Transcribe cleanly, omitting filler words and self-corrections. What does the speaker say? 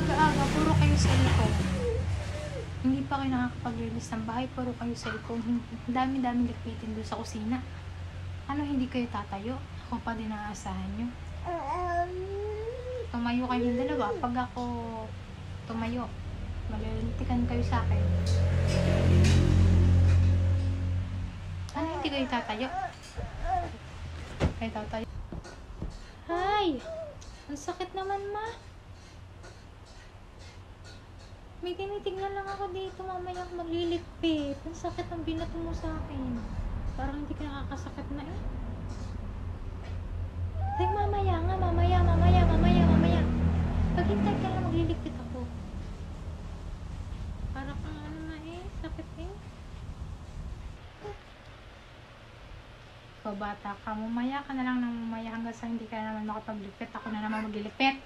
aga-aga, puro kayo cellphone. Hindi pa kayo nakakapag-release ng bahay, puro kayo cellphone. Dami-dami lipitin doon sa kusina. Ano, hindi kayo tatayo? Ako pa din aasahan nyo. Tumayo kayong dalawa. Pag ako tumayo, malilintikan kayo sa akin. Ano, hindi kayo tatayo? Kayo tatayo. Ay! Ang sakit naman, ma. May tinitignan lang ako dito. Mamaya ako magliligpit. Ang sakit ang binato mo sa akin. Parang hindi ka nakakasakit na eh. Ay, mamaya nga. Mamaya. Paghintay ka lang, magliligpit ako. Para kang ano na eh. Sakit eh. Ikaw bata ka. Mamaya ka na lang ng mamaya hanggang sa hindi ka naman makapagligpit. Ako na naman magliligpit.